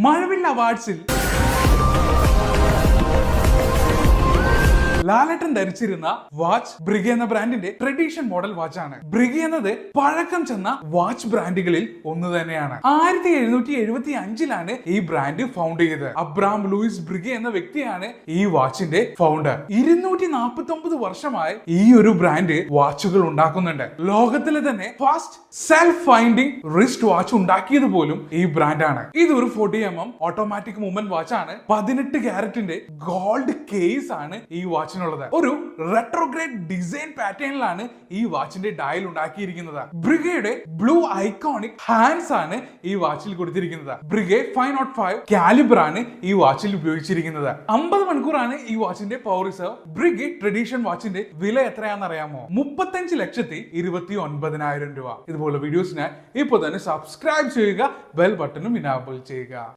മഴവിൽ അവാർഡ്സിൽ ലാലേട്ടൻ ധരിച്ചിരുന്ന വാച്ച് ബ്രിഗ എന്ന ബ്രാൻഡിന്റെ ട്രഡീഷൻ മോഡൽ വാച്ച് ആണ്. ബ്രിഗ എന്നത് പഴക്കം ചെന്ന വാച്ച് ബ്രാൻഡുകളിൽ ഒന്ന് തന്നെയാണ്. 1775 ഈ ബ്രാൻഡ് ഫൗണ്ട് ചെയ്തത്. അബ്രാം ലൂയിസ് ബ്രിഗ എന്ന വ്യക്തിയാണ് ഈ വാച്ചിന്റെ ഫൗണ്ടർ. 249 വർഷമായി ഈ ഒരു ബ്രാൻഡ് വാച്ചുകൾ ഉണ്ടാക്കുന്നുണ്ട്. ലോകത്തിലെ തന്നെ first self finding wrist watch ഉണ്ടാക്കിയത് പോലും ഈ ബ്രാൻഡാണ്. ഇതൊരു 40mm ഓട്ടോമാറ്റിക് മൂവ്മെന്റ് വാച്ച് ആണ്. 18 ക്യാരറ്റിന്റെ ഗോൾഡ് കേസ് ആണ് ഈ വാച്ച്. ഒരു റെട്രോഗ്രേഡ് ഡിസൈൻ പാറ്റേണിലാണ് ഈ വാച്ചിന്റെ ഡയൽ ഉണ്ടാക്കിയിരിക്കുന്നത്. ബ്രിഗയുടെ ബ്ലൂ ഐക്കോണിക് ഹാൻഡ്സ് ആണ് ഈ വാച്ചിൽ കൊടുത്തിരിക്കുന്നത്. ബ്രിഗ 505 കാലിബർ ആണ് ഈ വാച്ചിൽ ഉപയോഗിച്ചിരിക്കുന്നത്. 50 മണിക്കൂറാണ് ഈ വാച്ചിന്റെ പവർ റിസർവ്. ബ്രിഗ ട്രഡീഷൻ വാച്ചിന്റെ വില എത്രയാണെന്ന് അറിയാമോ? 35,29,000 രൂപ. ഇതുപോലെ വീഡിയോസിനായി ഇപ്പോൾ തന്നെ സബ്സ്ക്രൈബ് ചെയ്യുക, ബെൽ ബട്ടണും ഇനാബിൾ ചെയ്യുക.